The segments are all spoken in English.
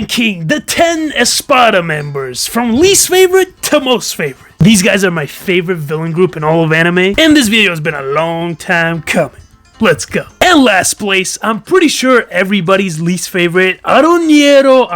ranking the 10 ESPADA members from least favorite to most favorite. These guys are my favorite villain group in all of anime, and this video has been a long time coming. Let's go. And last place, I'm pretty sure everybody's least favorite, Aroniero.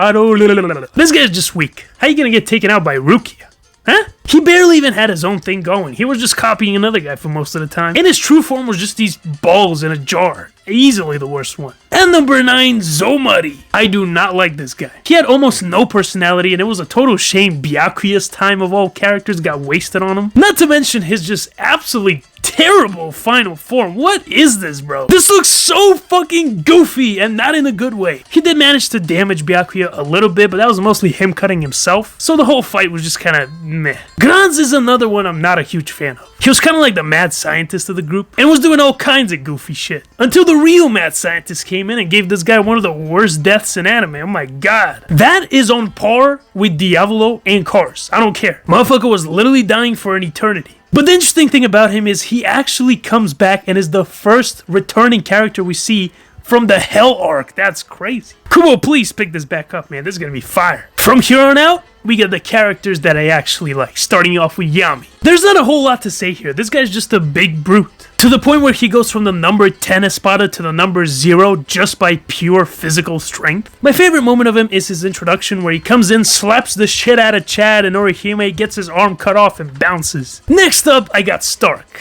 This guy's just weak. How you gonna get taken out by Rukia? Huh? He barely even had his own thing going. He was just copying another guy for most of the time. And his true form was just these balls in a jar. Easily the worst one. And number 9, Zomari. I do not like this guy. He had almost no personality, and it was a total shame Byakuya's time of all characters got wasted on him. Not to mention his just absolutely terrible final form. What is this, bro? This looks so fucking goofy, and not in a good way. He did manage to damage Byakuya a little bit, but that was mostly him cutting himself. So the whole fight was just kind of meh. Granz is another one I'm not a huge fan of. He was kind of like the mad scientist of the group, and was doing all kinds of goofy shit. Until the real mad scientist came in and gave this guy one of the worst deaths in anime. Oh my god. That is on par with Diavolo and Cars. I don't care. Motherfucker was literally dying for an eternity. But the interesting thing about him is he actually comes back and is the first returning character we see from the Hell arc. That's crazy. Kubo, please pick this back up, man. This is gonna be fire. From here on out, we get the characters that I actually like, starting off with Yami. There's not a whole lot to say here. This guy's just a big brute. To the point where he goes from the number 10 ESPADA to the number 0 just by pure physical strength. My favorite moment of him is his introduction where he comes in, slaps the shit out of Chad, and Orihime gets his arm cut off and bounces. Next up, I got Stark.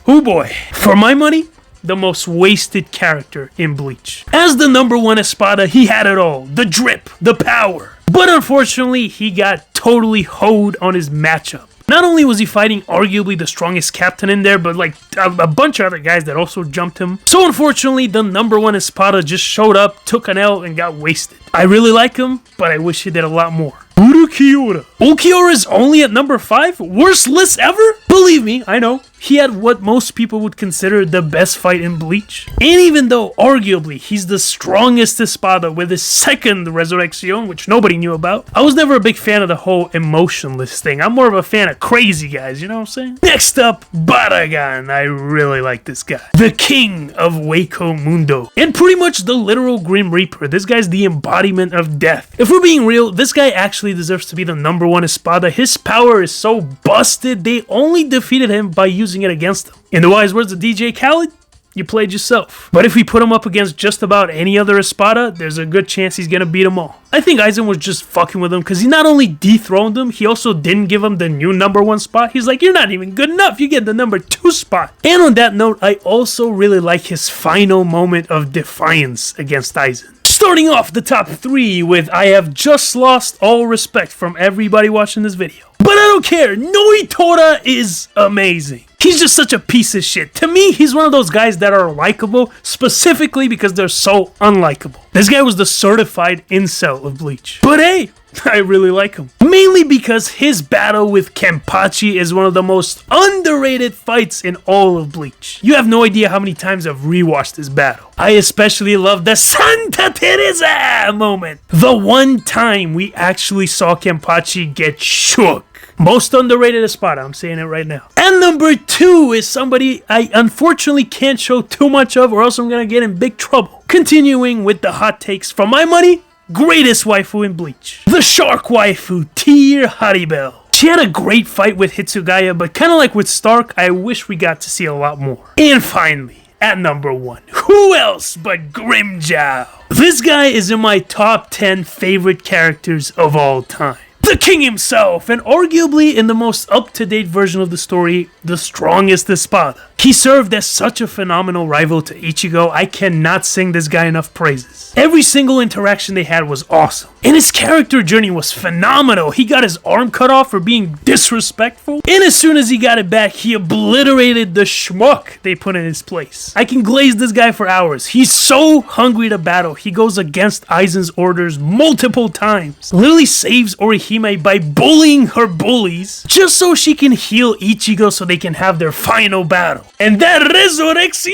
Oh boy. For my money, the most wasted character in Bleach. As the number 1 ESPADA, he had it all. The drip, the power. But unfortunately, he got totally hoed on his matchup. Not only was he fighting arguably the strongest captain in there, but like a bunch of other guys that also jumped him. So unfortunately, the number 1 ESPADA just showed up, took an L, and got wasted. I really like him, but I wish he did a lot more. Urukiura. Ulquiorra is only at number 5? Worst list ever? Believe me, I know. He had what most people would consider the best fight in Bleach. And even though, arguably, he's the strongest ESPADA with his second Resurrection, which nobody knew about, I was never a big fan of the whole emotionless thing. I'm more of a fan of crazy guys, you know what I'm saying? Next up, Baragan. I really like this guy. The king of Waco Mundo. And pretty much the literal Grim Reaper. This guy's the embodiment of death. If we're being real, this guy actually deserves to be the number 1 ESPADA. His power is so busted, they only defeated him by using it against him. In the wise words of DJ Khaled, you played yourself. But if we put him up against just about any other ESPADA, there's a good chance he's gonna beat them all. I think Aizen was just fucking with him because he not only dethroned him, he also didn't give him the new number 1 spot. He's like, you're not even good enough, you get the number 2 spot. And on that note, I also really like his final moment of defiance against Aizen. Starting off the top 3 with I have just lost all respect from everybody watching this video. But I don't care, Noitora is amazing. He's just such a piece of shit. To me, he's one of those guys that are likable, specifically because they're so unlikable. This guy was the certified incel of Bleach. But hey, I really like him. Mainly because his battle with Kenpachi is one of the most underrated fights in all of Bleach. You have no idea how many times I've rewatched this battle. I especially love the Santa Teresa moment. The one time we actually saw Kenpachi get shook. Most underrated ESPADA, I'm saying it right now. And number 2 is somebody I unfortunately can't show too much of or else I'm gonna get in big trouble. Continuing with the hot takes, for my money, greatest waifu in Bleach. The shark waifu, Tear Haribel. She had a great fight with Hitsugaya, but kind of like with Stark, I wish we got to see a lot more. And finally, at number 1, who else but Grimmjow? This guy is in my top 10 favorite characters of all time. The king himself, and arguably in the most up-to-date version of the story, the strongest ESPADA. He served as such a phenomenal rival to Ichigo, I cannot sing this guy enough praises. Every single interaction they had was awesome. And his character journey was phenomenal. He got his arm cut off for being disrespectful. And as soon as he got it back, he obliterated the schmuck they put in his place. I can glaze this guy for hours. He's so hungry to battle. He goes against Aizen's orders multiple times. Literally saves Orihime by bullying her bullies just so she can heal Ichigo so they can have their final battle. And that Resurrection!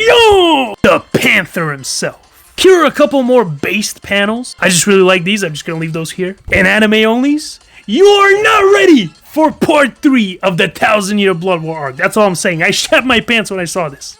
The Panther himself. Here are a couple more based panels. I just really like these. I'm just going to leave those here. And anime onlys. You are not ready for part 3 of the 1,000-Year Blood War arc. That's all I'm saying. I shat my pants when I saw this.